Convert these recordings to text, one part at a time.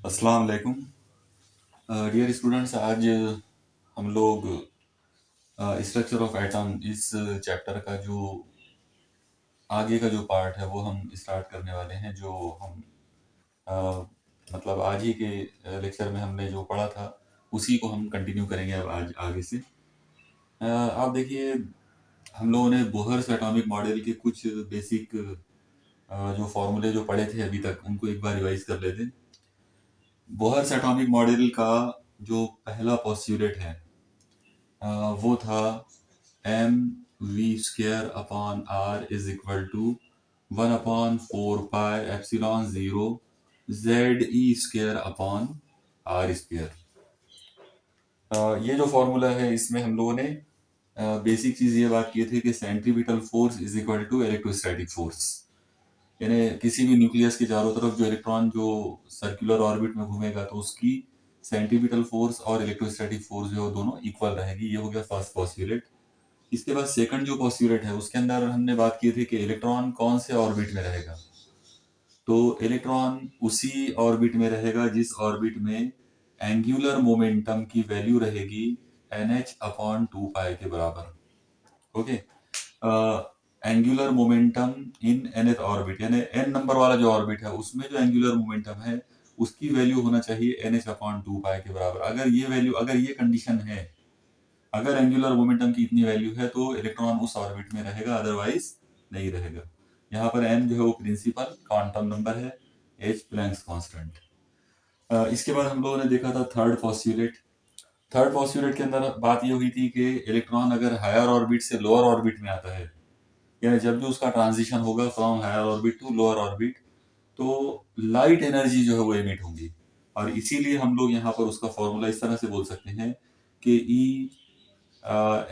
अस्सलाम वालेकुम dear students. आज हम लोग स्ट्रक्चर ऑफ एटम इस चैप्टर का जो आगे का जो पार्ट है वो हम स्टार्ट करने वाले हैं। जो हम अ, मतलब आज ही के लेक्चर में हमने जो पढ़ा था उसी को हम कंटिन्यू करेंगे अब आज आगे से। आप देखिए, हम लोगों ने बोहर्स एटॉमिक मॉडल के कुछ बेसिक जो फॉर्मूले जो पढ़े थे अभी तक उनको एक बार रिवाइज कर लेते हैं। बोहर्स एटॉमिक मॉडल का जो पहला पोस्टुलेट है वो था m v square upon r is equal to 1/4 pi epsilon 0 z e square upon r square. ये जो फॉर्मूला है इसमें हम लोगों ने बेसिक चीज ये बात की थी कि centripetal force is equal to electrostatic force, यानी किसी भी न्यूक्लियस के चारों तरफ जो इलेक्ट्रॉन जो सर्कुलर ऑर्बिट में घूमेगा तो उसकी सेंट्रीपिटल फोर्स और इलेक्ट्रोस्टैटिक फोर्स जो है दोनों इक्वल रहेगी। ये हो गया फर्स्ट पोस्टुलेट। इसके बाद सेकंड जो पोस्टुलेट है उसके अंदर हमने बात की थी कि इलेक्ट्रॉन कौन से ऑर्बिट में रहेगा। तो इलेक्ट्रॉन उसी ऑर्बिट में रहेगा जिस ऑर्बिट में एंगुलर मोमेंटम की वैल्यू रहेगी NH/2 के बराबर। ओके, एंगुलर मोमेंटम इन nth ऑर्बिट, यानी n नंबर वाला जो ऑर्बिट है उसमें जो एंगुलर मोमेंटम है उसकी वैल्यू होना चाहिए NH/2 के बराबर। अगर ये वैल्यू, अगर ये कंडीशन है, अगर एंगुलर मोमेंटम की इतनी वैल्यू है तो इलेक्ट्रॉन उस ऑर्बिट में रहेगा, अदरवाइज नहीं रहेगा। यहाँ पर n जो है वो प्रिंसिपल क्वांटम नंबर है, h प्लैंक्स कांस्टेंट। इसके बाद हम लोगों ने देखा था थर्ड पोस्टुलेट। थर्ड पोस्टुलेट के अंदर बात ये हुई थी कि इलेक्ट्रॉन अगर हायर ऑर्बिट से लोअर ऑर्बिट में आता है, यानी जब भी उसका ट्रांजिशन होगा from higher orbit to lower orbit, तो लाइट एनर्जी जो है वो एमिट होंगी। और इसीलिए हम लोग यहाँ पर उसका फॉर्मूला इस तरह से बोल सकते हैं कि ई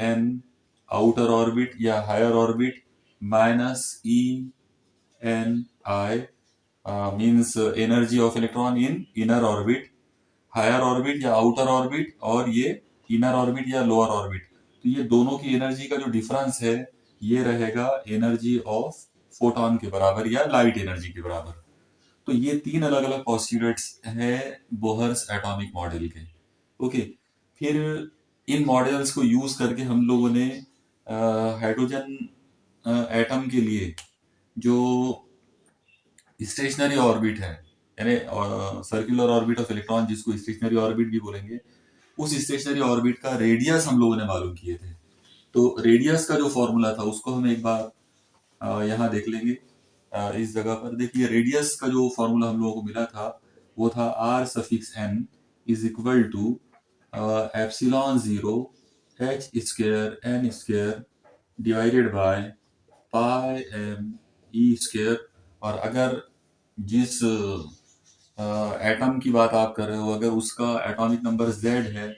एन आउटर ऑर्बिट या higher orbit minus E n I means energy of electron in inner orbit, higher orbit या आउटर ऑर्बिट, और ये इनर ऑर्बिट या लोअर ऑर्बिट। तो ये दोनों की एनर्जी का जो डिफरेंस है ये रहेगा एनर्जी ऑफ फोटॉन के बराबर या लाइट एनर्जी के बराबर। तो ये तीन अलग अलग पॉस्टुलेट्स हैं बोहर्स एटॉमिक मॉडल के। ओके, फिर इन मॉडल्स को यूज करके हम लोगों ने हाइड्रोजन एटम के लिए जो स्टेशनरी ऑर्बिट है, यानी सर्कुलर ऑर्बिट ऑफ इलेक्ट्रॉन जिसको स्टेशनरी ऑर्बिट भी बोलेंगे, उस स्टेशनरी ऑर्बिट का रेडियस हम लोगों ने मालूम किए थे। तो रेडियस का जो फॉर्मूला था उसको हम एक बार यहाँ देख लेंगे। इस जगह पर देखिए, रेडियस का जो फॉर्मूला हम लोगों को मिला था वो था R⁴ is equal to epsilon 0 H² divided by pi m E²। और अगर जिस एटम की बात आप कर रहे हो अगर उसका एटॉमिक नंबर Z है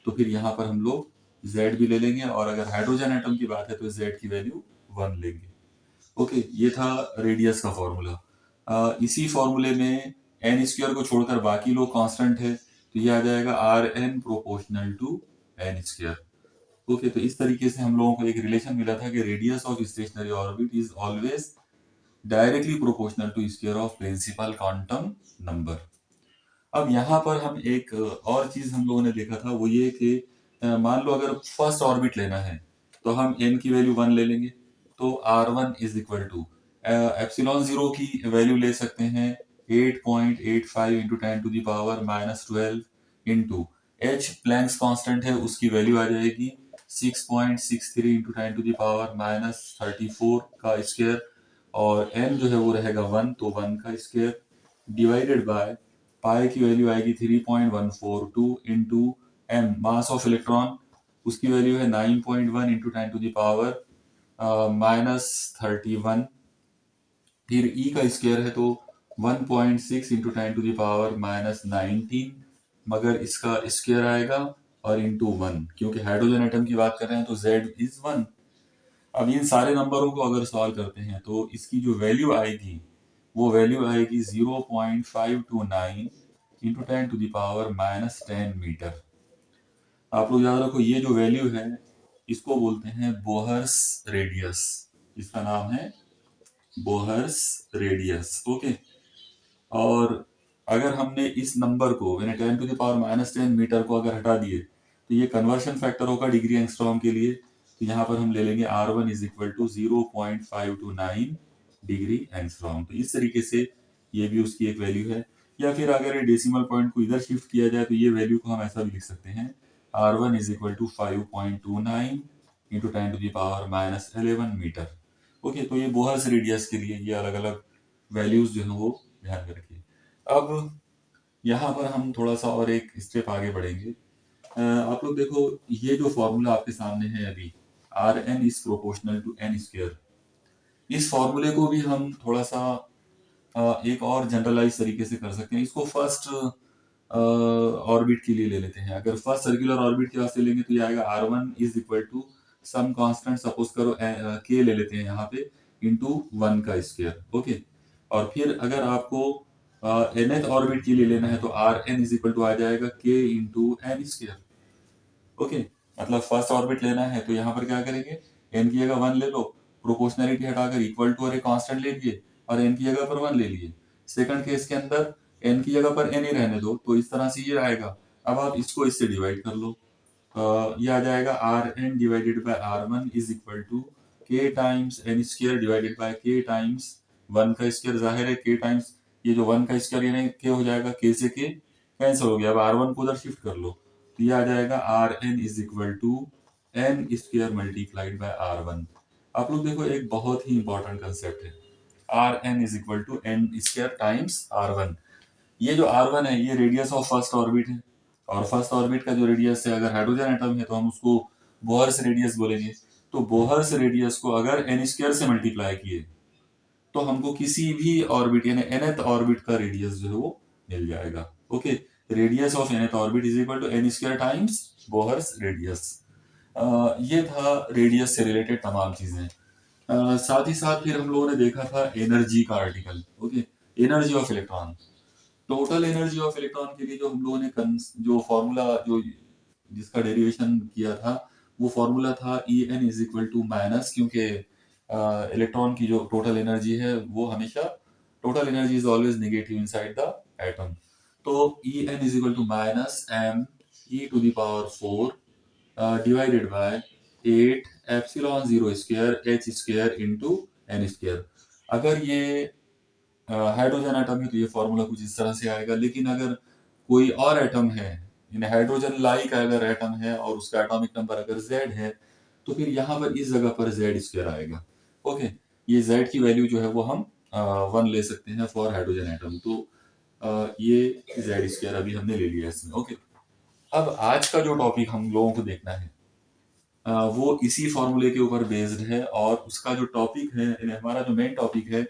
तो फिर यहाँ पर हम लोग Z भी ले लेंगे, और अगर हाइड्रोजन एटम की बात है तो Z की वैल्यू 1 लेंगे। ओके, ये था रेडियस का फॉर्मूला। इसी फॉर्मूले में n² को छोड़कर बाकी लोग कांस्टेंट है, तो ये आ जाएगा Rn proportional to n²। Okay, तो इस तरीके से हम लोगों को एक रिलेशन मिला था कि radius of stationary orbit is always directly proportional to square of principal quantum number. अब यहाँ पर हम एक और चीज हम लोगों ने देखा था, वो ये कि मान लो अगर फर्स्ट ऑर्बिट लेना है तो हम n की वैल्यू 1 ले लेंगे, तो R1 is equal to epsilon 0 की वैल्यू ले सकते हैं 8.85 into 10⁻⁻12 into h Planck's constant है उसकी वैल्यू आ जाएगी 6.63 इंटू 10⁻34 का स्क्वायर, और n जो है वो रहेगा 1, तो 1 का स्क्वायर डिवाइडेड बाय पाई की वैल्यू आएगी 3.142 into m mass of electron, उसकी वैल्यू है 9.1 इंटू 10⁻31। फिर e का स्क्वायर है तो 1.6 इंटू 10⁻19, मगर इसका स्क्वायर आएगा और इंटू 1, क्योंकि हाइड्रोजन एटम की बात कर रहे हैं तो z इज 1। अब इन सारे नंबरों को अगर सॉल्व करते हैं तो इसकी जो वैल्यू आएगी वो वैल्यू आएगी 0.529 इंटू 10⁻⁻10 मीटर। आप लोग याद रखो ये जो वैल्यू है इसको बोलते हैं बोहर्स रेडियस, इसका नाम है बोहर्स रेडियस। ओके, और अगर हमने इस नंबर को यानी 10⁻⁻10 मीटर को अगर हटा दिए तो ये कन्वर्शन फैक्टर होगा डिग्री एंगस्ट्रॉम के लिए। तो यहाँ पर हम ले लेंगे R1 is equal to 0.529 degree angstrom. तो इस तरीके से ये भी उसकी एक वैल्यू है। या फिर अगर ये डेसिमल पॉइंट को इधर शिफ्ट किया जाए तो ये वैल्यू को हम ऐसा भी लिख सकते हैं, R1 is equal to 5.29 into 10⁻11 metre. Okay, तो ये बोहर्स रेडियस के लिए ये अलग अलग वैल्यूज जो है वो ध्यान में रखिए। अब यहाँ पर हम थोड़ा सा और एक स्टेप आगे बढ़ेंगे। आप लोग देखो, ये जो फॉर्मूला आपके सामने है अभी, R n is proportional to n square, इस फॉर्मूले को भी हम थोड़ा सा एक और जनरलाइज तरीके से कर सकते हैं। इसको फर्स्ट ऑर्बिट के लिए ले लेते हैं। अगर फर्स्ट सर्कुलर ऑर्बिट के वास्ते लेंगे तो ये आएगा R1 is equal to some constant, suppose करो के ले लेते हैं यहाँ पे, इंटू 1 का स्क्वायर। ओके, और फिर अगर आपको nth ऑर्बिट के लिए लेना है तो Rn इज इक्वल टू आ जाएगा k into N square. Okay, मतलब फर्स्ट ऑर्बिट लेना है तो यहाँ पर क्या करेंगे, n की जगह 1 ले लो, प्रोपोर्शनलिटी हटाकर इक्वल टू और एक कांस्टेंट ले लिए और n की जगह पर 1 ले लिए। सेकंड केस के अंदर n की जगह पर n ही रहने दो, तो इस तरह से ये आएगा। अब आप इसको इससे डिवाइड कर लो, ये आ जाएगा Rn divided by R1 is equal to k times n square divided by k times 1 का स्क्वायर। जाहिर है k टाइम्स ये जो 1 का स्क्वायर यानी k हो जाएगा, k से k कैंसिल हो गया। अब R1 को उधर शिफ्ट कर लो तो ये आ जाएगा Rn is equal to n square multiplied by R1। आप लोग देखो, एक बहुत ही इंपॉर्टेंट कंसेप्ट है, Rn is equal to n square times R1। ये जो R1 है ये रेडियस ऑफ फर्स्ट ऑर्बिट है, और फर्स्ट ऑर्बिट का जो रेडियस है, अगर हाइड्रोजन एटम है तो हम उसको बोहर्स रेडियस बोलेंगे। तो बोहर्स रेडियस को अगर n स्क्वायर से मल्टीप्लाई किए तो हमको किसी भी ऑर्बिट यानी nth ऑर्बिट का रेडियस जो है वो मिल जाएगा। Okay, radius of nth orbit is equal to n square times Bohr's radius. ये था रेडियस से रिलेटेड तमाम चीजें। साथ ही साथ फिर हम लोगों ने देखा था एनर्जी का article. Okay, energy of electron, total energy of electron के लिए जो हम लोगों ने जो फॉर्मूला जो जिसका डेरिवेशन किया था वो फॉर्मूला था E N is equal to minus, क्योंकि इलेक्ट्रॉन की जो टोटल एनर्जी है वो हमेशा, total energy is always negative inside the atom. तो E N is equal to minus M E to the power 4 divided by 8 epsilon 0 square H square into N square. अगर ये hydrogen atom है तो ये formula कुछ इस तरह से आएगा। लेकिन अगर कोई और एटम है, यानी हाइड्रोजन लाइक अगर एटम है और उसका एटॉमिक नंबर अगर Z है, तो फिर यहाँ पर इस जगह पर Z स्क्वायर आएगा। ओके, ये Z की वैल्यू जो है वो हम 1 ले सकते हैं फॉर हाइड्रोजन एटम। तो ये Z स्क्वायर अभी हमने ले लिया इसमें। ओके, अब आज का जो टॉपिक हम लोगों को देखना है वो इसी फॉर्मूले के ऊपर बेस्ड है, और उसका जो टॉपिक है, हमारा जो मेन टॉपिक है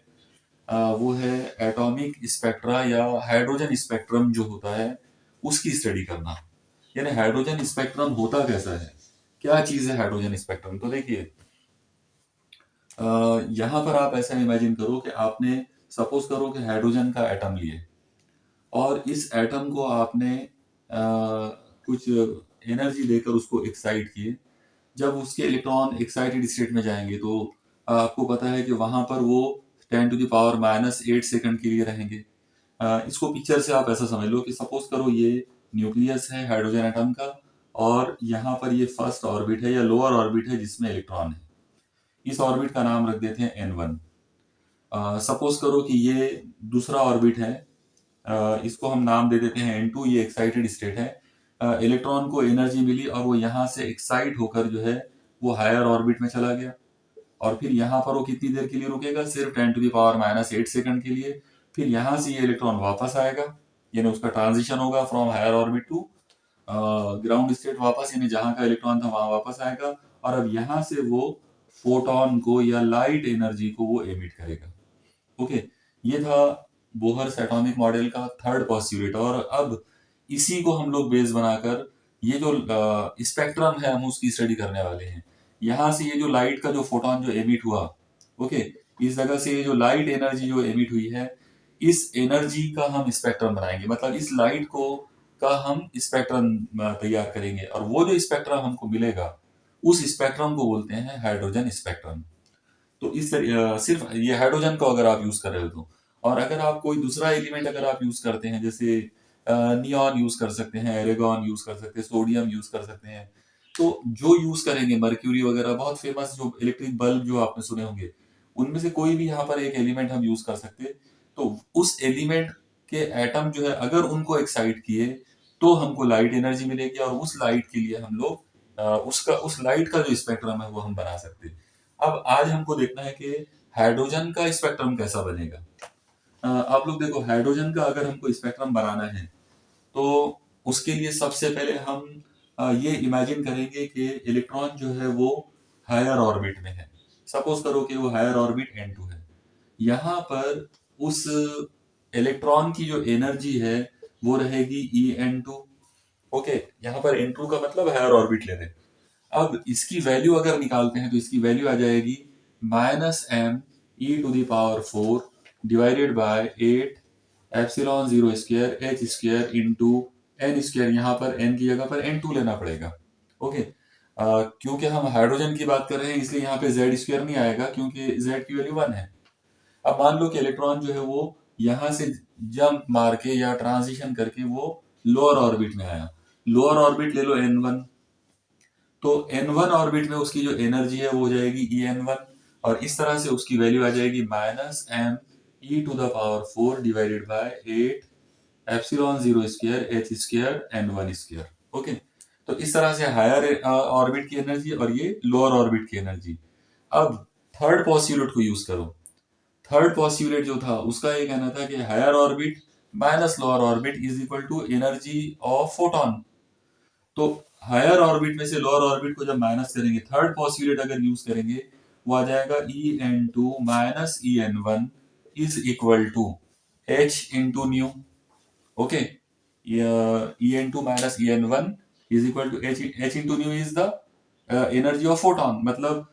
वो है एटॉमिक स्पेक्ट्रा या हाइड्रोजन स्पेक्ट्रम जो होता है उसकी स्टडी करना। यानी हाइड्रोजन स्पेक्ट्रम होता कैसा है, क्या चीज है हाइड्रोजन स्पेक्ट्रम। तो देखिए, यहाँ पर आप ऐसा इमेजिन करो कि आपने सपोज करो कि हाइड्रोजन का एटम लिए और इस एटम को आपने कुछ एनर्जी देकर उसको एक्साइट किए। जब उसके इलेक्ट्रॉन एक्साइटेड स्टेट में जाएंगे तो आपको पता है कि वहां पर वो 10⁻⁻8 सेकंड के लिए रहेंगे। इसको पिक्चर से आप ऐसा समझ लो कि सपोज करो ये न्यूक्लियस है हाइड्रोजन एटम का, और यहाँ पर ये फर्स्ट ऑर्बिट है या लोअर ऑर्बिट है जिसमें इलेक्ट्रॉन है। इस ऑर्बिट का नाम रख देते हैं N1। सपोज करो कि ये दूसरा ऑर्बिट है, इसको हम नाम दे देते हैं N2। ये एक्साइटेड स्टेट है, इलेक्ट्रॉन को एनर्जी मिली और वो यहाँ से एक्साइट होकर जो है वो हायर ऑर्बिट में चला गया, और फिर यहाँ पर वो कितनी देर के लिए रुकेगा, सिर्फ 10⁻⁸ सेकंड के लिए। फिर यहाँ से ये इलेक्ट्रॉन वापस आएगा, यानी उसका ट्रांजिशन होगा from higher orbit to ground state वापस, यानी जहां का इलेक्ट्रॉन था वहां वापस आएगा, और अब यहाँ से वो फोटोन को या लाइट एनर्जी को वो एमिट करेगा। ओके, ये था बोहर्स एटॉमिक मॉडल का थर्ड पॉस्टुलेट। और अब इसी को हम लोग बेस बनाकर ये जो स्पेक्ट्रम है हम उसकी स्टडी करने वाले हैं। यहाँ से ये जो लाइट का जो फोटोन जो एमिट हुआ, ओके, इस जगह से ये जो लाइट एनर्जी जो एमिट हुई है, इस एनर्जी का हम स्पेक्ट्रम बनाएंगे, मतलब इस लाइट को का हम स्पेक्ट्रम तैयार करेंगे, और वो जो स्पेक्ट्रम हमको मिलेगा उस स्पेक्ट्रम को बोलते हैं हाइड्रोजन स्पेक्ट्रम। तो इस सिर्फ ये हाइड्रोजन को अगर आप यूज कर रहे हो तो, और अगर आप कोई दूसरा एलिमेंट अगर आप यूज करते हैं, जैसे नियॉन यूज कर सकते हैं, एरेगॉन यूज कर सकते हैं, सोडियम यूज कर सकते हैं, तो जो यूज करेंगे मर्क्यूरी वगैरह, बहुत फेमस जो इलेक्ट्रिक बल्ब जो आपने सुने होंगे, उनमें से कोई भी यहाँ पर एक एलिमेंट हम यूज कर सकते हैं। तो उस एलिमेंट के एटम जो है अगर उनको एक्साइट किए तो हमको लाइट एनर्जी मिलेगी, और उस लाइट के लिए हम लोग उस लाइट का जो स्पेक्ट्रम है वो हम बना सकते हैं। अब आज हमको देखना है कि हाइड्रोजन का स्पेक्ट्रम कैसा बनेगा। आप लोग देखो, हाइड्रोजन का अगर हमको स्पेक्ट्रम बनाना है तो उसके लिए सबसे पहले हम ये इमेजिन करेंगे कि इलेक्ट्रॉन जो है वो हायर ऑर्बिट में है। सपोज करो कि वो हायर ऑर्बिट N2 है। यहाँ पर उस इलेक्ट्रॉन की जो एनर्जी है वो रहेगी En2। ओके, यहाँ पर N2 का मतलब हायर ऑर्बिट ले रहे हैं। अब इसकी वैल्यू अगर निकालते हैं तो इसकी वैल्यू आ जाएगी -m e⁴ divided by 8 epsilon 0 square h square into n square. यहाँ पर n की जगह पर N2 लेना पड़ेगा। ओके, क्योंकि हम हाइड्रोजन की बात कर रहे हैं इसलिए यहाँ पे z स्क्वायर नहीं आएगा, क्योंकि z की वैल्यू 1 है। अब मान लो कि इलेक्ट्रॉन जो है वो यहां से जंप मार के या ट्रांजिशन करके वो लोअर ऑर्बिट में आया। लोअर ऑर्बिट ले लो N1, तो N1 ऑर्बिट में उसकी जो एनर्जी है वो हो जाएगी En1, और इस तरह से उसकी वैल्यू आ जाएगी -m e⁴ divided by 8 epsilon 0 square h square N1 square. Okay, तो इस तरह से हायर ऑर्बिट की एनर्जी और ये लोअर ऑर्बिट की एनर्जी। अब थर्ड पॉस्टुलेट को यूज करो। थर्ड पॉस्टुलेट जो था उसका ये कहना था कि higher orbit minus lower orbit is equal to energy of photon. तो हायर ऑर्बिट में से लोअर ऑर्बिट को जब माइनस करेंगे, थर्ड पॉस्टुलेट अगर यूज करेंगे, वो आ जाएगा En2 minus En1 is equal to h into nu. Okay, En2 minus En1 is equal to h into nu is the energy of photon. मतलब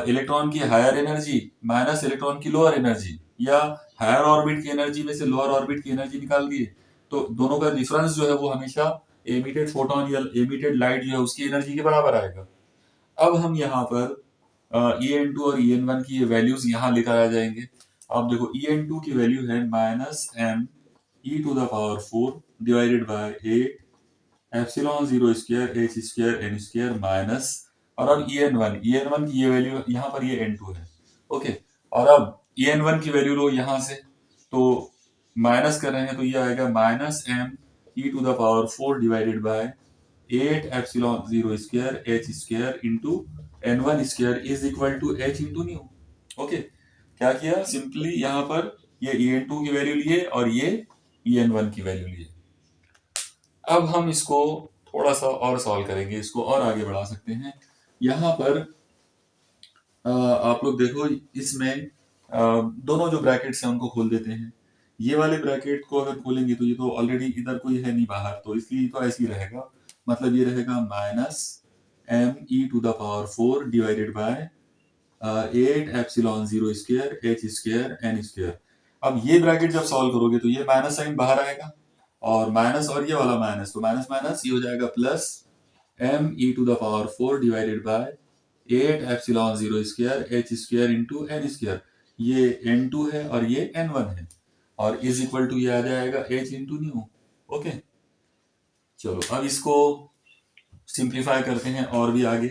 इलेक्ट्रॉन की हायर एनर्जी माइनस इलेक्ट्रॉन की lower energy, या higher orbit की energy में से lower orbit की energy निकाल दिए, तो दोनों का डिफरेंस जो है वो हमेशा एमिटेड फोटोन या एमिटेड लाइट जो है उसकी एनर्जी के बराबर आएगा। अब हम यहाँ पर En2 और En1 की वैल्यूज यहाँ लेकर आ जाएंगे। अब देखो, En2 की वैल्यू है -m e⁴ divided by 8 epsilon 0 square h square n square minus, और अब En1 की ये वैल्यू यहाँ पर ये N2 है। ओके, और अब En1 की वैल्यू लो यहाँ से, तो माइनस कर रहे हैं तो ये आएगा -m e⁴ divided by 8 epsilon 0 square h square into N1 square is equal to h into nu. Okay, क्या किया, सिंपली यहाँ पर ये En2 की वैल्यू लिए और ये En1 की वैल्यू लिए। अब हम इसको थोड़ा सा और सॉल्व करेंगे, इसको और आगे बढ़ा सकते हैं। यहाँ पर आप लोग देखो, इसमें दोनों जो ब्रैकेट्स हैं उनको खोल देते हैं। ये वाले ब्रैकेट को अगर खोलेंगे तो ये तो ऑलरेडी इधर कोई है नहीं बाहर, तो इसलिए तो ऐसे ही रहेगा। मतलब ये रहेगा -m e⁴ divided by 8 epsilon 0 square h square n square. अब ये ब्रैकेट जब सॉल्व करोगे तो ये माइनस साइन बाहर आएगा, और माइनस और ये वाला माइनस, तो माइनस माइनस ये हो जाएगा plus m e⁴ divided by 8 epsilon 0 square h square into n square. ये N2 है और ये N1 है, और इज इक्वल टू ये आ जाएगा h इंटू न्यू। ओके, चलो अब इसको सिंप्लीफाई करते हैं और भी आगे।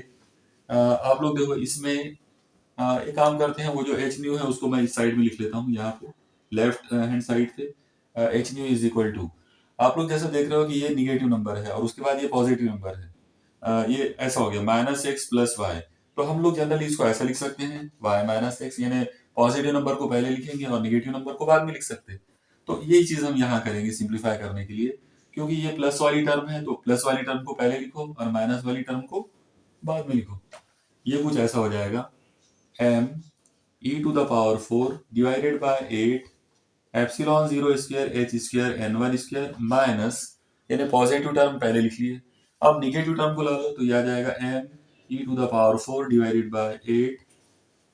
आप लोग देखो, इसमें एक काम करते हैं, वो जो h न्यू है उसको मैं इस साइड में लिख लेता हूँ, यहाँ पे लेफ्ट हैंड साइड पे h nu is equal to, आप लोग जैसा देख रहे हो कि ये निगेटिव नंबर है और उसके बाद ये पॉजिटिव नंबर है। ये ऐसा हो गया -x प्लस वाई, तो हम लोग जनरली इसको ऐसा लिख सकते हैं y - x, यानी पॉजिटिव नंबर को पहले लिखेंगे और निगेटिव नंबर को बाद में लिख सकते हैं। तो यही चीज हम यहाँ करेंगे सिंप्लीफाई करने के लिए, क्योंकि ये प्लस वाली टर्म है तो प्लस वाली टर्म को पहले लिखो और माइनस वाली टर्म को बाद में लिखो। ये कुछ ऐसा हो जाएगा m e⁴ divided by 8 epsilon 0 square h square N1 square minus, यानी पॉजिटिव टर्म पहले लिख लिए, अब निगेटिव टर्म को ला लो तो यह आ जाएगा m e⁴ divided by 8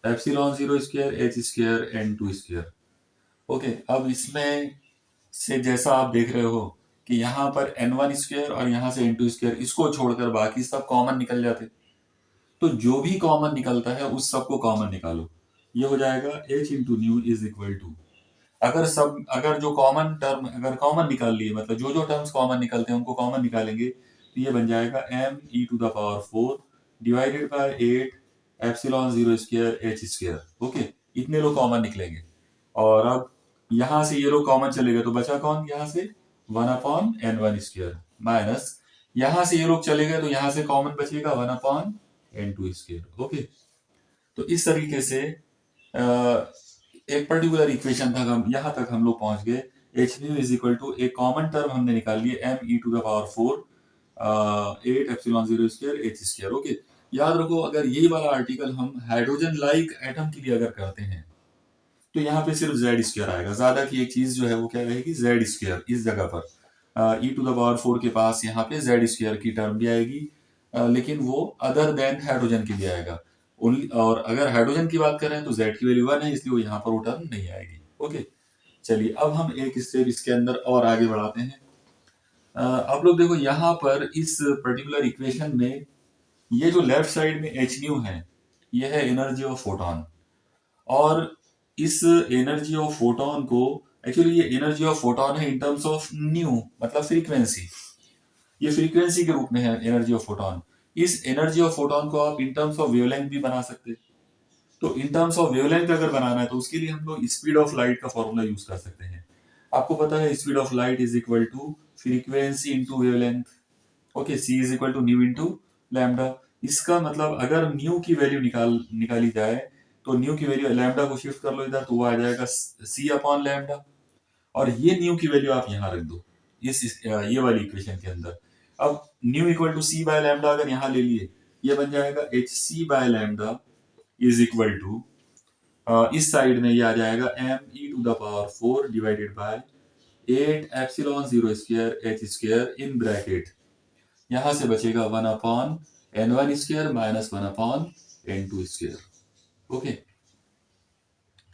epsilon 0 square h square N2 square. Okay, अब इसमें से जैसा आप देख रहे हो कि यहाँ पर N1 स्क्वायर और यहाँ से N2 स्क्वायर, इसको छोड़कर बाकी सब कॉमन निकल जाते, तो जो भी कॉमन निकलता है उस सब को कॉमन निकालो। ये हो जाएगा h into nu is equal to, अगर जो कॉमन टर्म अगर कॉमन निकाल लिए, मतलब जो जो टर्म्स कॉमन निकलते हैं उनको कॉमन निकालेंगे, तो ये बन जाएगा m e⁴ divided by 8 epsilon 0 square h square. Okay, इतने लोग कॉमन निकलेंगे। और अब यहां से ये लोग कॉमन चले गए तो बचा कौन, यहां से 1/n1 स्क्वायर माइनस यहां से ये लोग चले गए तो यहां से कॉमन बचेगा 1/n2 स्क्वायर। ओके, तो इस तरीके से एक पर्टिकुलर इक्वेशन तक हम यहां तक हम लोग पहुंच गए। H nu is equal to एक कॉमन टर्म हमने निकाल लिए m e⁴ 8 epsilon 0 square h square. Okay, याद रखो अगर यही वाला आर्टिकल हम हाइड्रोजन लाइक एटम के लिए अगर करते हैं तो यहाँ पे सिर्फ z स्क्वायर आएगा, ज्यादा की एक चीज जो है वो क्या रहेगी, z स्क्वायर। इस जगह पर e⁴ के पास यहाँ पे z स्क्वायर की टर्म भी आएगी, लेकिन वो अदर देन हाइड्रोजन के लिए आएगा ओनली। और अगर हाइड्रोजन की बात करें तो z की वैल्यू 1 है, इसलिए वो यहाँ पर वो टर्म नहीं आएगी। ओके, चलिए अब हम एक स्टेप इसके अंदर और आगे बढ़ाते हैं। आप लोग देखो यहाँ पर इस पर्टिकुलर इक्वेशन में ये जो लेफ्ट साइड में एच न्यू है ये है एनर्जी ऑफ फोटोन, और इस एनर्जी ऑफ फोटोन को एक्चुअली ये एनर्जी ऑफ फोटोन है इन टर्म्स ऑफ न्यू, मतलब फ्रीक्वेंसी। ये फ्रीक्वेंसी के रूप में है एनर्जी ऑफ फोटोन। इस एनर्जी ऑफ फोटोन को आप इन टर्म्स ऑफ वेवलेंथ भी बना सकते हैं। तो इन टर्म्स ऑफ वेवलेंथ अगर बनाना है तो उसके लिए हम लोग स्पीड ऑफ लाइट का फॉर्मूला यूज कर सकते हैं। आपको पता है speed of light is equal to frequency into wavelength. Okay, C is equal to nu into lambda. इसका मतलब अगर न्यू की वैल्यू निकाली जाए तो न्यू की वैल्यू लैम्डा को शिफ्ट कर लो इधर तो वो आ जाएगा सी अपॉन लैम्डा, और ये न्यू की वैल्यू आप यहाँ रख दो ये वाली इक्वेशन के अंदर। अब nu equal to C by lambda अगर यहाँ ले लिए, ये बन जाएगा H C by lambda is equal to, इस साइड में ये आ जाएगा m e⁴ divided by 8 epsilon 0 square h square in bracket, यहां से बचेगा 1/n1 square minus 1/n2 square. Okay,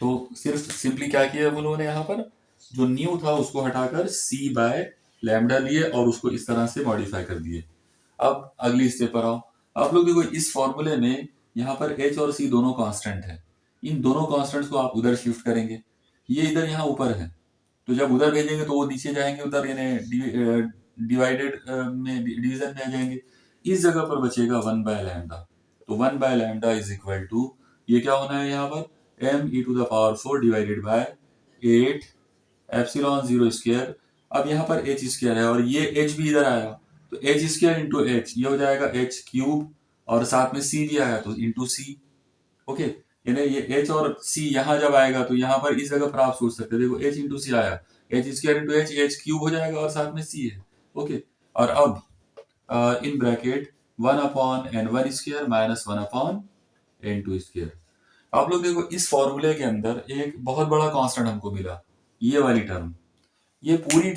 तो सिर्फ सिंपली क्या किया हम लोगों ने यहाँ पर, जो न्यू था उसको हटाकर सी बाय लैम्डा लिए और उसको इस तरह से मॉडिफाई कर दिए। अब अगली स्टेप पर आओ। आप लोग देखो इस फॉर्मूले में यहाँ पर एच और सी दोनों कांस्टेंट है, इन दोनों कांस्टेंट्स को आप उधर शिफ्ट करेंगे, ये इधर यहाँ ऊपर है तो जब उधर भेजेंगे तो वो नीचे जाएंगे उधर, यानी डिवाइडेड में डिवीजन में आ जाएंगे। इस जगह पर बचेगा 1/λ, तो 1/λ इज इक्वल टू ये क्या होना है यहाँ पर m e⁴ divided by 8 epsilon 0 square. अब यहाँ पर h स्क्वायर है और ये h भी इधर आया तो h स्क्वायर इंटू h ये हो जाएगा h क्यूब, और साथ में c भी आया तो इंटू c। ओके, यानी ये h और c यहाँ जब आएगा तो यहाँ पर इस जगह पर आप सोच सकते हैं, देखो h इंटू सी आया, h square into h cube हो जाएगा और साथ में c है। ओके, और अब इन bracket 1/n1 square minus 1/n2 square. आप लोग देखो इस फॉर्मूले के अंदर एक बहुत बड़ा कांस्टेंट हमको मिला, ये वाली टर्म, ये पूरी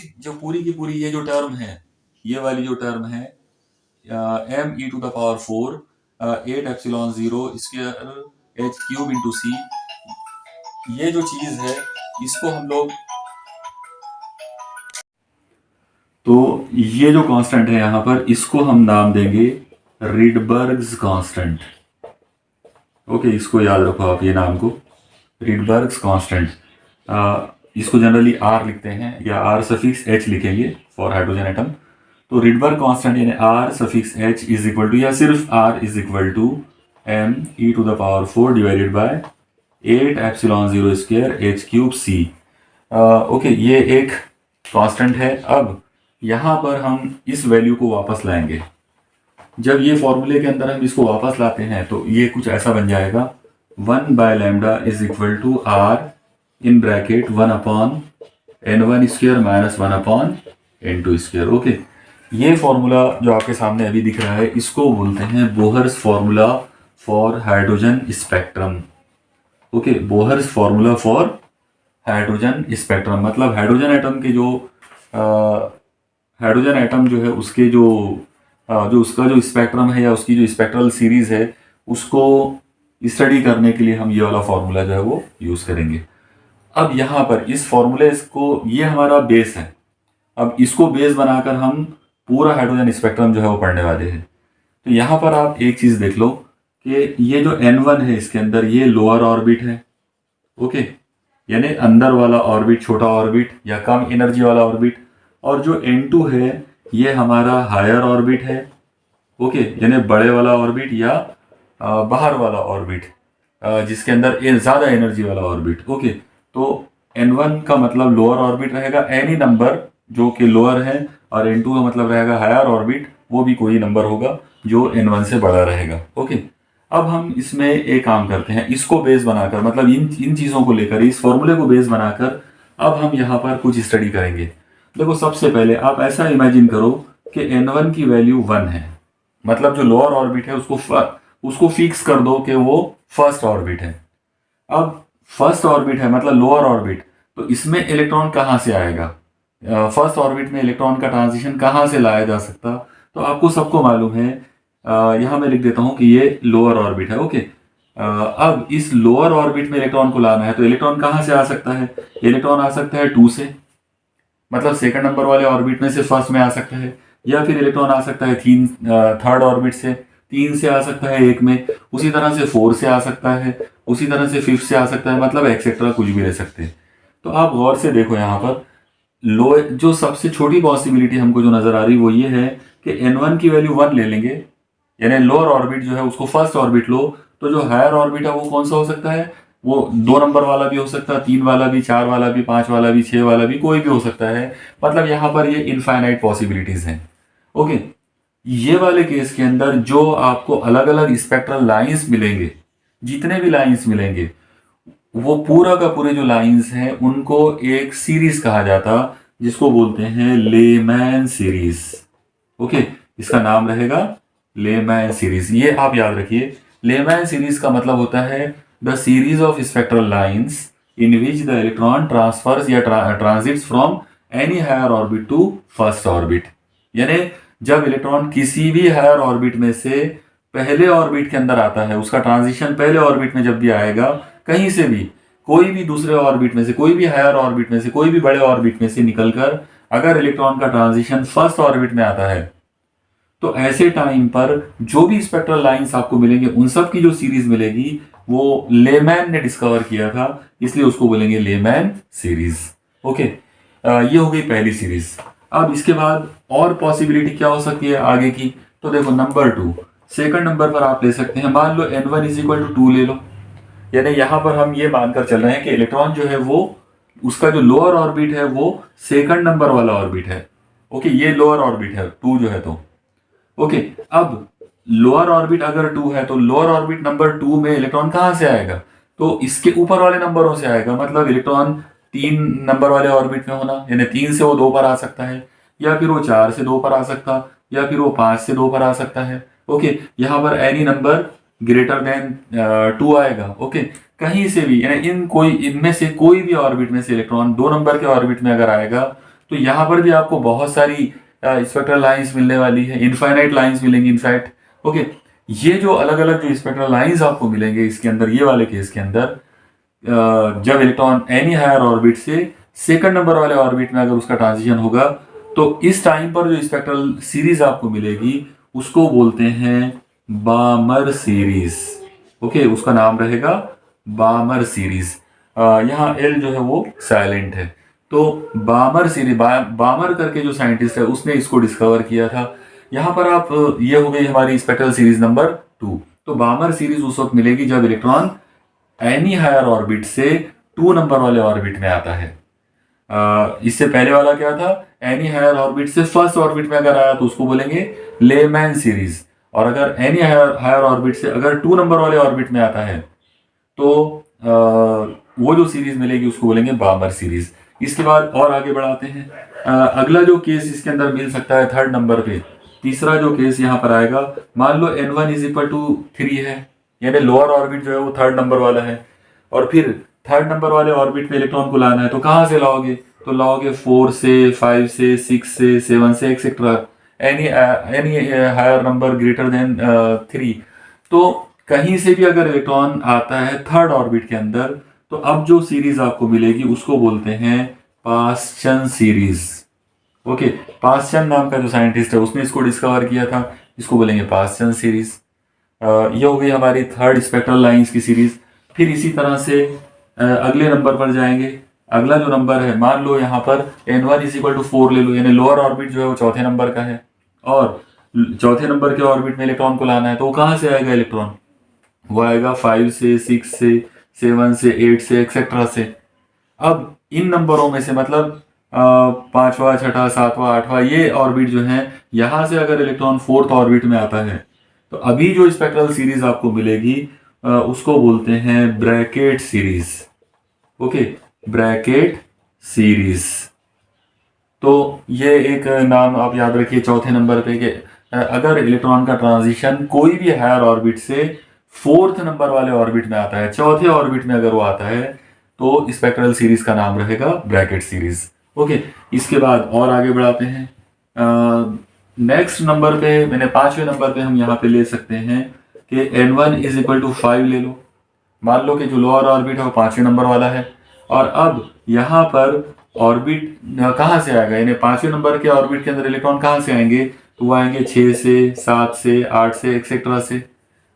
की पूरी ये जो टर्म है, ये वाली जो टर्म है m e⁴ 8 epsilon 0 square h cube into C, ये जो चीज है इसको हम लोग, तो ये जो कांस्टेंट है यहां पर इसको हम नाम देंगे रिडबर्ग्स कांस्टेंट। ओके, इसको याद रखो आप ये नाम को, रिडबर्ग्स कांस्टेंट। इसको जनरली आर लिखते हैं या आर सफिक्स एच लिखेंगे फॉर हाइड्रोजन एटम। तो रिडबर्ग कांस्टेंट यानी R suffix H is equal to, या सिर्फ R is equal to m e⁴ divided by 8 epsilon 0 square h cube c। Okay, ये एक कांस्टेंट है। अब यहाँ पर हम इस वैल्यू को वापस लाएंगे, जब ये फॉर्मूले के अंदर हम इसको वापस लाते हैं तो ये कुछ ऐसा बन जाएगा 1/λ is equal to R in bracket 1/n1 square minus 1/n2 square. Okay, ये फॉर्मूला जो आपके सामने अभी दिख रहा है इसको बोलते हैं Bohr's formula for hydrogen spectrum. Okay, Bohr's formula for hydrogen spectrum, मतलब हाइड्रोजन एटम के जो हाइड्रोजन एटम जो है उसके जो उसका जो स्पेक्ट्रम है या उसकी जो स्पेक्ट्रल सीरीज है उसको स्टडी करने के लिए हम ये वाला फॉर्मूला जो है वो यूज करेंगे। अब यहाँ पर इस फॉर्मूले को, ये हमारा बेस है, अब इसको बेस बनाकर हम पूरा हाइड्रोजन स्पेक्ट्रम जो है वो पढ़ने वाले हैं। तो यहाँ पर आप एक चीज देख लो कि ये जो n1 है इसके अंदर ये लोअर ऑर्बिट है। ओके, यानी अंदर वाला ऑर्बिट, छोटा ऑर्बिट या कम एनर्जी वाला ऑर्बिट। और जो N2 है ये हमारा हायर ऑर्बिट है, ओके, यानी बड़े वाला ऑर्बिट या बाहर वाला ऑर्बिट, जिसके अंदर ज़्यादा एनर्जी वाला ऑर्बिट, ओके। तो N1 का मतलब लोअर ऑर्बिट रहेगा, एनी नंबर जो कि लोअर है, और N2 का मतलब रहेगा हायर ऑर्बिट, वो भी कोई नंबर होगा जो N1 से बड़ा रहेगा, ओके। अब हम इसमें एक काम करते हैं, इसको बेस बनाकर, मतलब इन चीज़ों को लेकर, इस फॉर्मूले को बेस बनाकर अब हम यहाँ पर कुछ स्टडी करेंगे। देखो, सबसे पहले आप ऐसा इमेजिन करो कि N1 की वैल्यू 1 है, मतलब जो लोअर ऑर्बिट है उसको फिक्स कर दो कि वो फर्स्ट ऑर्बिट है। अब फर्स्ट ऑर्बिट है मतलब लोअर ऑर्बिट, तो इसमें इलेक्ट्रॉन कहाँ से आएगा? फर्स्ट ऑर्बिट में इलेक्ट्रॉन का ट्रांजिशन कहाँ से लाया जा सकता? तो आपको सबको मालूम है, यहाँ मैं लिख देता हूँ कि ये लोअर ऑर्बिट है, ओके। अब इस लोअर ऑर्बिट में इलेक्ट्रॉन को लाना है, तो इलेक्ट्रॉन कहाँ से आ सकता है? इलेक्ट्रॉन आ सकता है 2 से, मतलब सेकंड नंबर वाले ऑर्बिट में से फर्स्ट में आ सकता है, या फिर इलेक्ट्रॉन आ सकता है थर्ड ऑर्बिट से, 3 से आ सकता है 1 में, उसी तरह से 4 से आ सकता है, उसी तरह से 5 से आ सकता है, मतलब एक्सेट्रा कुछ भी ले सकते हैं। तो आप गौर से देखो यहाँ पर, लो जो सबसे छोटी पॉसिबिलिटी हमको जो नजर आ रही वो ये है कि N1 की वैल्यू 1 ले लेंगे, यानी लोअर ऑर्बिट जो है उसको फर्स्ट ऑर्बिट लो, तो जो हायर ऑर्बिट है वो कौन सा हो सकता है? वो 2 नंबर वाला भी हो सकता है, 3 वाला भी, 4 वाला भी, 5 वाला भी, 6 वाला भी, कोई भी हो सकता है। मतलब यहाँ पर ये इनफाइनाइट पॉसिबिलिटीज हैं, ओके। ये वाले केस के अंदर जो आपको अलग अलग स्पेक्ट्रल लाइंस मिलेंगे, जितने भी लाइंस मिलेंगे, वो पूरा का पूरे जो लाइंस हैं उनको एक सीरीज कहा जाता, जिसको बोलते हैं लेमैन सीरीज, ओके। इसका नाम रहेगा लेमैन सीरीज, ये आप याद रखिए। लेमैन सीरीज का मतलब होता है the series of spectral lines in which the electron transfers या transits from any higher orbit to first orbit. यानी जब इलेक्ट्रॉन किसी भी हायर ऑर्बिट में से पहले ऑर्बिट के अंदर आता है, उसका ट्रांजिशन पहले ऑर्बिट में जब भी आएगा, कहीं से भी, कोई भी दूसरे ऑर्बिट में से, कोई भी हायर ऑर्बिट में से, कोई भी बड़े ऑर्बिट में से निकलकर अगर इलेक्ट्रॉन का ट्रांजिशन फर्स्ट ऑर्बिट में आता है, तो ऐसे टाइम पर जो भी स्पेक्ट्रल लाइंस आपको मिलेंगे उन सब की जो सीरीज मिलेगी वो लेमैन ने डिस्कवर किया था, इसलिए उसको बोलेंगे लेमैन सीरीज, ओके। ये हो गई पहली सीरीज। अब इसके बाद और पॉसिबिलिटी क्या हो सकती है आगे की? तो देखो, नंबर 2, सेकंड नंबर पर आप ले सकते हैं, मान लो N1 इज इक्वल टू 2 ले लो, यानी यहां पर हम ये मानकर चल रहे हैं कि इलेक्ट्रॉन जो है वो, उसका जो लोअर ऑर्बिट है वो सेकंड नंबर वाला ऑर्बिट है, ओके। ये लोअर ऑर्बिट है 2 जो है, तो ओके। अब लोअर ऑर्बिट अगर 2 है, तो लोअर ऑर्बिट नंबर 2 में इलेक्ट्रॉन कहां से आएगा? तो इसके ऊपर वाले नंबरों से आएगा, मतलब इलेक्ट्रॉन 3 नंबर वाले ऑर्बिट में होना, यानी 3 से वो 2 पर आ सकता है, या फिर वो 4 से 2 पर आ सकता, या फिर वो 5 से 2 पर आ सकता है, ओके। यहाँ पर एनी नंबर ग्रेटर देन 2 आएगा, ओके। कहीं से भी, यानी इनमें से कोई भी ऑर्बिट में से इलेक्ट्रॉन 2 नंबर के ऑर्बिट में अगर आएगा, तो यहाँ पर भी आपको बहुत सारी स्पेक्ट्रल लाइंस मिलने वाली है, इनफाइनाइट लाइंस मिलेंगी इनफैक्ट, ओके। ये जो अलग अलग जो स्पेक्ट्रल लाइंस आपको मिलेंगे इसके अंदर, ये वाले केस के अंदर, जब इलेक्ट्रॉन एनी हायर ऑर्बिट से सेकंड नंबर वाले ऑर्बिट में अगर उसका ट्रांजिशन होगा, तो इस टाइम पर जो स्पेक्ट्रल सीरीज आपको मिलेगी उसको बोलते हैं बामर सीरीज, ओके। उसका नाम रहेगा बामर सीरीज। यहाँ एल जो है वो साइलेंट है, तो बामर सीरीज, बामर करके जो साइंटिस्ट है उसने इसको डिस्कवर किया था। यहाँ पर आप, ये हो गई हमारी स्पेक्ट्रल सीरीज नंबर 2। तो बामर सीरीज उस वक्त मिलेगी जब इलेक्ट्रॉन एनी हायर ऑर्बिट से 2 नंबर वाले ऑर्बिट में आता है। इससे पहले वाला क्या था? एनी हायर ऑर्बिट से फर्स्ट ऑर्बिट में अगर आया तो उसको बोलेंगे लेमैन सीरीज, और अगर एनी हायर ऑर्बिट से अगर 2 नंबर वाले ऑर्बिट में आता है तो वो जो सीरीज मिलेगी उसको बोलेंगे बामर सीरीज। इसके बाद और आगे बढ़ाते हैं। अगला जो केस इसके अंदर मिल सकता है थर्ड नंबर पे, तीसरा जो केस यहाँ पर आएगा, मान लो N1 इज इक्वल टू 3 है, यानी लोअर ऑर्बिट जो है वो थर्ड नंबर वाला है, और फिर थर्ड नंबर वाले ऑर्बिट में इलेक्ट्रॉन को लाना है, तो कहाँ से लाओगे? तो लाओगे 4 से, 5 से, 6 से, 7 से, etcetera, any higher number greater than 3। तो कहीं से भी अगर इलेक्ट्रॉन आता है थर्ड ऑर्बिट के अंदर, तो अब जो सीरीज आपको मिलेगी उसको बोलते हैं पास्चन सीरीज, ओके। पास्चन नाम का जो साइंटिस्ट है उसने इसको डिस्कवर किया था, इसको बोलेंगे पास्चन सीरीज। ये हो गई हमारी थर्ड स्पेक्ट्रल लाइंस की सीरीज। फिर इसी तरह से अगले नंबर पर जाएंगे। अगला जो नंबर है, मान लो यहाँ पर n1 इज इक्वल टू 4 ले लो, यानी लोअर ऑर्बिट जो है वो चौथे नंबर का है, और चौथे नंबर के ऑर्बिट में इलेक्ट्रॉन को लाना है, तो वो कहाँ से आएगा इलेक्ट्रॉन? वो आएगा 5 से, 6 से, 7 से, 8 से, एक्सेट्रा से। अब इन नंबरों में से मतलब पांचवा, छठा, सातवां, आठवां, ये ऑर्बिट जो है, यहां से अगर इलेक्ट्रॉन फोर्थ ऑर्बिट में आता है तो अभी जो स्पेक्ट्रल सीरीज आपको मिलेगी उसको बोलते हैं Brackett series. Okay, Brackett series. तो ये एक नाम आप याद रखिए चौथे नंबर पे कि अगर इलेक्ट्रॉन का ट्रांजिशन कोई भी हायर ऑर्बिट से फोर्थ नंबर वाले ऑर्बिट में आता है, चौथे ऑर्बिट में अगर वो आता है, तो स्पेक्ट्रल सीरीज का नाम रहेगा ब्रैकेट सीरीज। ओके, इसके बाद और आगे बढ़ाते हैं। नेक्स्ट नंबर पे, मैंने पांचवें नंबर पे हम यहाँ पे ले सकते हैं कि n1 इज इक्वल टू 5 ले लो। मान लो कि जो लोअर ऑर्बिट है वो पांचवें नंबर वाला है, और अब यहाँ पर ऑर्बिट कहाँ से आएगा, यानी पांचवें नंबर के ऑर्बिट के अंदर इलेक्ट्रॉन कहाँ से आएंगे? तो वो आएंगे 6 से, 7 से, 8 से, एक्सेट्रा से।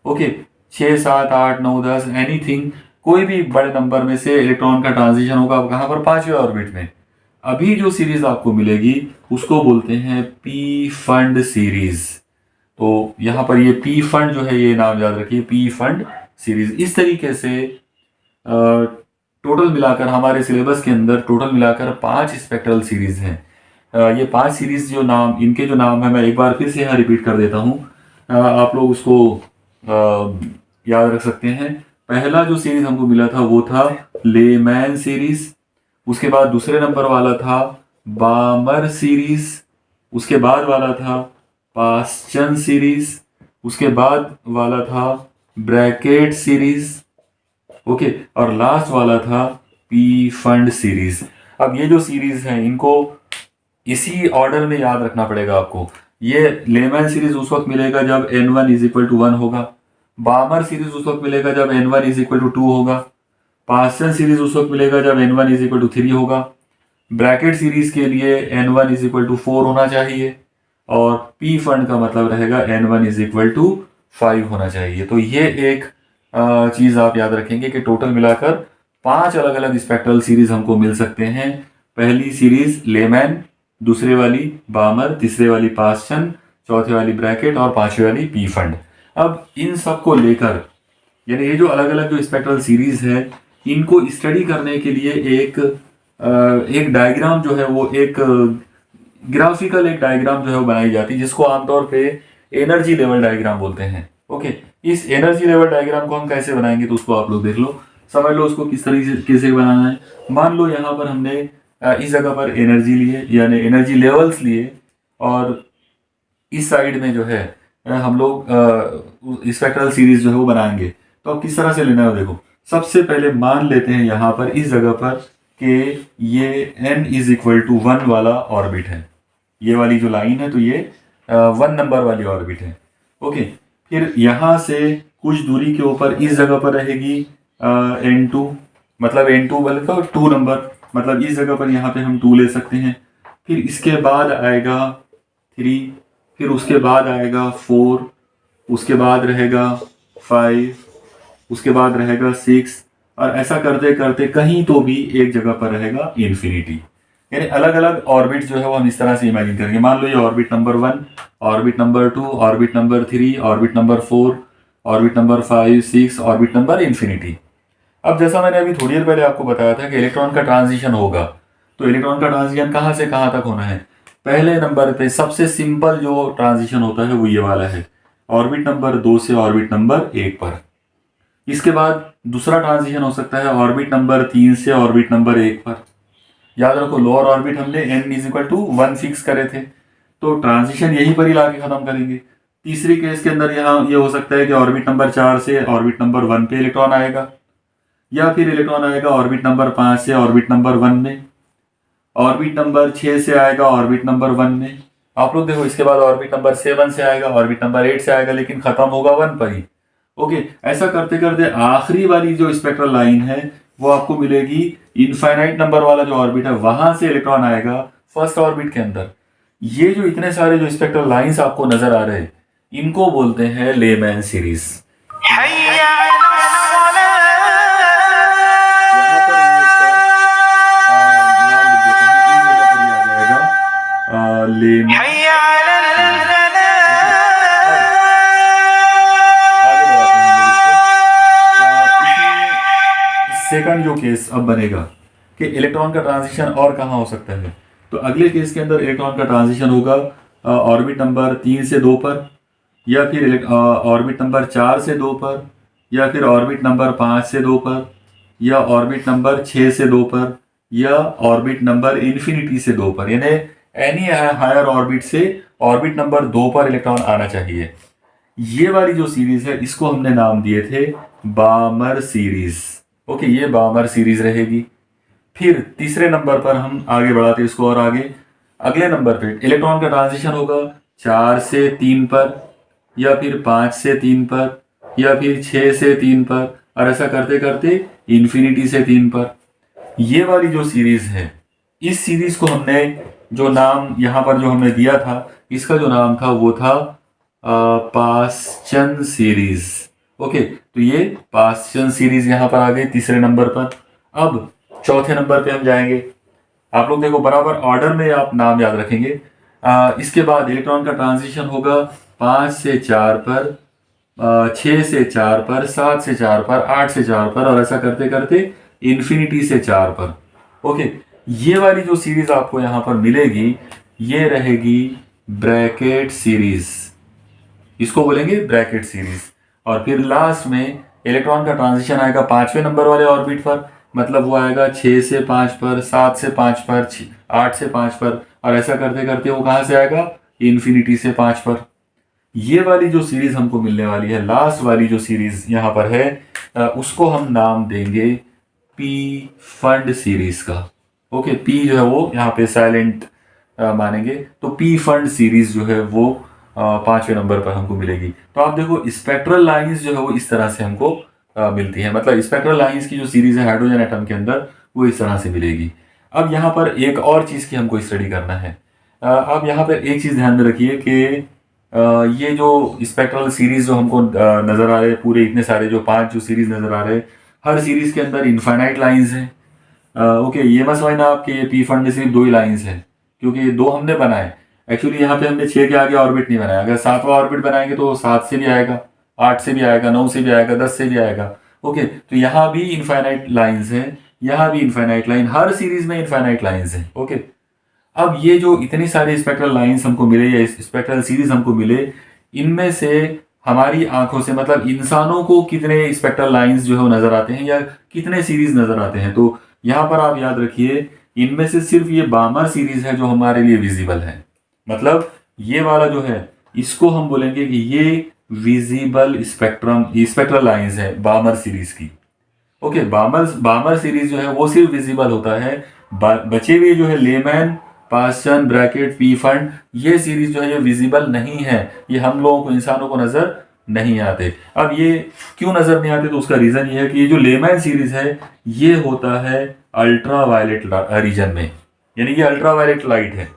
ओके, 6, 7, 8, 9, 10, एनीथिंग, कोई भी बड़े नंबर में से इलेक्ट्रॉन का ट्रांजिशन होगा कहाँ पर? पांचवें ऑर्बिट में। अभी जो सीरीज आपको मिलेगी उसको बोलते हैं पी फंड सीरीज। तो यहाँ पर ये पी फंड जो है, ये नाम याद रखिए, पी फंड सीरीज। इस तरीके से टोटल मिलाकर हमारे सिलेबस के अंदर टोटल मिलाकर 5 स्पेक्ट्रल सीरीज हैं। ये 5 सीरीज जो नाम, इनके जो नाम है मैं एक बार फिर से यहाँ रिपीट कर देता हूँ, आप लोग उसको याद रख सकते हैं। पहला जो सीरीज हमको मिला था वो था लेमैन सीरीज, उसके बाद दूसरे नंबर वाला था बामर सीरीज, उसके बाद वाला था पास्चन सीरीज, उसके बाद वाला था ब्रैकेट सीरीज। ओके, और लास्ट वाला था पी फंड सीरीज। अब ये जो सीरीज है इनको इसी ऑर्डर में याद रखना पड़ेगा आपको। ये लेमैन सीरीज उस वक्त मिलेगा जब n1 इज इक्वल टू 1 होगा, बामर सीरीज उस वक्त मिलेगा जब n1 इज इक्वल टू 2 होगा, पास्चन सीरीज उस वक्त मिलेगा जब n1 इज इक्वल टू 3 होगा, ब्रैकेट सीरीज के लिए n1 इज इक्वल टू 4 होना चाहिए, और पी फंड का मतलब रहेगा n1 इज इक्वल टू 5 होना चाहिए। तो ये एक चीज आप याद रखेंगे कि टोटल मिलाकर 5 अलग अलग स्पेक्ट्रल सीरीज हमको मिल सकते हैं। पहली सीरीज लेमैन, दूसरे वाली बामर, तीसरे वाली पास्चन, चौथे वाली ब्रैकेट और पांचवी वाली पी फंड। अब इन सब को लेकर, यानी ये जो अलग अलग जो स्पेक्ट्रल सीरीज है, इनको स्टडी करने के लिए एक डायग्राम जो है वो एक ग्राफिकल एक डायग्राम जो है वो बनाई जाती है, जिसको आमतौर पे एनर्जी लेवल डायग्राम बोलते हैं। ओके, इस एनर्जी लेवल डायग्राम को हम कैसे बनाएंगे तो उसको आप लोग देख लो, समझ लो उसको किस तरीके से बनाना है। मान लो यहाँ पर हमने इस जगह पर एनर्जी लिए, यानी एनर्जी लेवल्स लिए, और इस साइड में जो है हम लोग स्पेक्ट्रल सीरीज जो है वो बनाएंगे। तो अब किस तरह से लेना है देखो, सबसे पहले मान लेते हैं यहाँ पर इस जगह पर कि ये n इज इक्वल टू 1 वाला ऑर्बिट है, ये वाली जो लाइन है तो ये 1 नंबर वाली ऑर्बिट है। ओके, फिर यहाँ से कुछ दूरी के ऊपर इस जगह पर रहेगी n2, मतलब n2 वाले तो 2 नंबर, मतलब इस जगह पर यहाँ पे हम 2 ले सकते हैं। फिर इसके बाद आएगा 3, फिर उसके बाद आएगा 4, उसके बाद रहेगा 5, उसके बाद रहेगा 6, और ऐसा करते करते कहीं तो भी एक जगह पर रहेगा इन्फिनिटी। यानी अलग अलग ऑर्बिट जो है वो हम इस तरह से इमेजिन करेंगे। मान लो ये orbit number 1, orbit number 2, orbit number 3, orbit number 4, orbit number 5, 6, orbit number infinity. अब जैसा मैंने अभी थोड़ी देर पहले आपको बताया था कि इलेक्ट्रॉन का ट्रांजिशन होगा, तो इलेक्ट्रॉन का ट्रांजिशन कहाँ से कहाँ तक होना है? पहले नंबर पे सबसे सिंपल जो ट्रांजिशन होता है वो ये वाला है, ऑर्बिट नंबर 2 से ऑर्बिट नंबर 1 पर। इसके बाद दूसरा ट्रांजिशन हो सकता है ऑर्बिट नंबर 3 से ऑर्बिट नंबर 1 पर। याद रखो लोअर ऑर्बिट हमने n is equal to 1 fix करे थे, तो ट्रांजिशन यहीं पर ही लाके खत्म करेंगे। तीसरी केस के अंदर यहाँ ये हो सकता है कि ऑर्बिट नंबर 4 से ऑर्बिट नंबर 1 पे इलेक्ट्रॉन आएगा, या फिर इलेक्ट्रॉन आएगा ऑर्बिट नंबर 5 से ऑर्बिट नंबर 1 में, ऑर्बिट नंबर 6 से आएगा ऑर्बिट नंबर 1 में। आप लोग देखो इसके बाद ऑर्बिट नंबर 7 से आएगा, ऑर्बिट नंबर 8 से आएगा, लेकिन खत्म होगा 1 पर ही। ओके, ऐसा करते करते आखिरी वाली जो स्पेक्ट्रल लाइन है वो आपको मिलेगी, इनफाइनाइट नंबर वाला जो ऑर्बिट है वहां से इलेक्ट्रॉन आएगा फर्स्ट ऑर्बिट के अंदर। ये जो इतने सारे जो स्पेक्ट्रल लाइंस आपको नजर आ रहे हैं, इनको बोलते हैं लेमैन सीरीज। यहाँ लेमा सेकंड जो केस अब बनेगा कि इलेक्ट्रॉन का ट्रांजिशन और कहाँ हो सकता है, तो अगले केस के अंदर इलेक्ट्रॉन का ट्रांजिशन होगा ऑर्बिट नंबर 3 से 2 पर, या फिर ऑर्बिट नंबर 4 से 2 पर, या फिर ऑर्बिट नंबर 5 से 2 पर, या ऑर्बिट नंबर 6 से 2 पर, या ऑर्बिट नंबर इन्फिनिटी से 2 पर, यानी एनी हायर ऑर्बिट से ऑर्बिट नंबर 2 पर इलेक्ट्रॉन आना चाहिए। ये वाली जो सीरीज है इसको हमने नाम दिए थे बामर सीरीज। ओके, ये बामर सीरीज रहेगी। फिर तीसरे नंबर पर हम आगे बढ़ाते इसको और आगे, अगले नंबर पे इलेक्ट्रॉन का ट्रांजिशन होगा 4 से 3 पर, या फिर 5 से 3 पर, या फिर 6 से 3 पर, और ऐसा करते करते इन्फिनिटी से 3 पर। ये वाली जो सीरीज है, इस सीरीज को हमने जो नाम यहाँ पर जो हमने दिया था, इसका जो नाम था वो था पाश्चन सीरीज। ओके, तो ये पाश्चन सीरीज यहाँ पर आ गई तीसरे नंबर पर। अब चौथे नंबर पे हम जाएंगे। आप लोग देखो बराबर ऑर्डर में आप नाम याद रखेंगे। इसके बाद इलेक्ट्रॉन का ट्रांजिशन होगा 5 से 4 पर, 6 से 4 पर, 7 से 4 पर, 8 से 4 पर, और ऐसा करते करते इन्फिनिटी से 4 पर। ओके, ये वाली जो सीरीज आपको यहाँ पर मिलेगी ये रहेगी ब्रैकेट सीरीज, इसको बोलेंगे ब्रैकेट सीरीज। और फिर लास्ट में इलेक्ट्रॉन का ट्रांजिशन आएगा 5वें नंबर वाले ऑर्बिट पर, मतलब वो आएगा 6 से 5 पर, 7 से 5 पर, 8 से 5 पर, और ऐसा करते करते वो कहाँ से आएगा, इन्फिनिटी से 5 पर। ये वाली जो सीरीज हमको मिलने वाली है, लास्ट वाली जो सीरीज यहाँ पर है, उसको हम नाम देंगे पी फंड सीरीज का। ओके, पी जो है वो यहाँ पे साइलेंट मानेंगे, तो पी फंड सीरीज जो है वो 5वें नंबर पर हमको मिलेगी। तो आप देखो स्पेक्ट्रल लाइंस जो है वो इस तरह से हमको मिलती है, मतलब स्पेक्ट्रल लाइंस की जो सीरीज है हाइड्रोजन एटम के अंदर वो इस तरह से मिलेगी। अब यहाँ पर एक और चीज़ की हमको स्टडी करना है। अब यहाँ पर एक चीज़ ध्यान में रखिए कि ये जो स्पेक्ट्रल सीरीज जो हमको नज़र आ रहे हैं, पूरे इतने सारे जो 5 जो सीरीज नज़र आ रहे हैं, हर सीरीज के अंदर इनफाइनाइट लाइंस हैं। ओके, ये मत समझना आपके पी फंड में सिर्फ 2 ही लाइंस हैं, क्योंकि 2 हमने बनाए। एक्चुअली यहाँ पे हमने 6 के आगे ऑर्बिट नहीं बनाया। अगर 7वां ऑर्बिट बनाएंगे तो 7 से भी आएगा, 8 से भी आएगा, 9 से भी आएगा, 10 से भी आएगा। ओके, तो यहाँ भी इनफाइनाइट लाइंस हैं, यहाँ भी इनफाइनाइट लाइन, हर सीरीज में इनफाइनाइट लाइंस हैं। ओके, अब ये जो इतनी सारी स्पेक्ट्रल लाइंस हमको मिले या स्पेक्ट्रल सीरीज हमको मिले, इनमें से हमारी आंखों से मतलब इंसानों को कितने स्पेक्ट्रल लाइंस जो है वो नजर आते हैं या कितने सीरीज नजर आते हैं। तो यहाँ पर आप याद रखिए, इनमें से सिर्फ ये बामर सीरीज है जो हमारे लिए विजिबल है। मतलब ये वाला जो है इसको हम बोलेंगे कि ये विजिबल स्पेक्ट्रल लाइंस है बामर सीरीज की। ओके, बामर सीरीज जो है वो सिर्फ विजिबल होता है। बचे हुए जो है लेमैन, पाश्चन, ब्रैकेट, पी फंड, ये सीरीज जो है ये विजिबल नहीं है, ये हम लोगों को इंसानों को नजर नहीं आते। अब ये क्यों नजर नहीं आते, तो उसका रीजन ये है कि ये जो लेमैन सीरीज है ये होता है अल्ट्रा वायलेट रीजन में, यानी ये अल्ट्रा वायलेट लाइट है,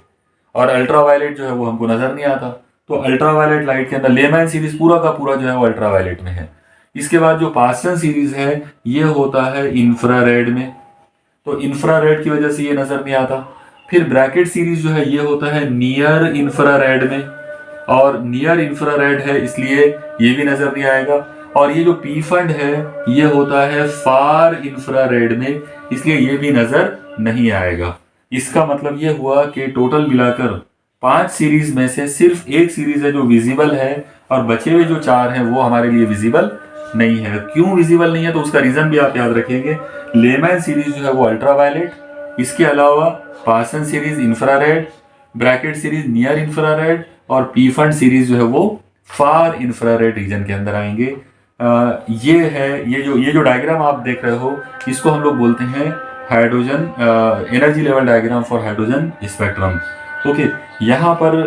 और अल्ट्रा वायलेट जो है वो हमको नजर नहीं आता। तो अल्ट्रा वायलेट लाइट के अंदर लेमैन सीरीज पूरा का पूरा जो है वो अल्ट्रा वायलेट में है। इसके बाद जो पाश्चन सीरीज है ये होता है इंफ्रारेड में, तो इंफ्रारेड की वजह से ये नजर नहीं आता। फिर ब्रैकेट सीरीज जो है ये होता है नियर इंफ्रारेड में, और नियर इंफ्रारेड है इसलिए ये भी नजर नहीं आएगा। और ये जो पी फंड है ये होता है फार इंफ्रारेड में, इसलिए ये भी नजर नहीं आएगा। इसका मतलब ये हुआ कि टोटल मिलाकर 5 सीरीज में से सिर्फ एक सीरीज है जो विजिबल है, और बचे हुए जो 4 हैं वो हमारे लिए विजिबल नहीं है। क्यों विजिबल नहीं है, तो उसका रीजन भी आप याद रखेंगे। लेमैन सीरीज जो है वो अल्ट्रा वायलेट, इसके अलावा पाश्चन series infrared, Brackett series near infrared, और पी फंड सीरीज जो है वो फार इंफ्रारेड रीजन के अंदर आएंगे। ये है ये जो डायग्राम आप देख रहे हो इसको हम लोग बोलते हैं hydrogen energy level diagram for hydrogen spectrum. Okay, यहाँ पर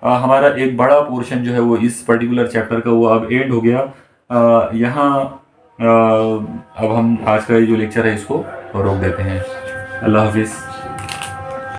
हमारा एक बड़ा पोर्शन जो है वो इस पर्टिकुलर चैप्टर का वो अब एंड हो गया। यहाँ अब हम आज का ये जो लेक्चर है इसको रोक देते हैं। अल्लाह हाफिज़।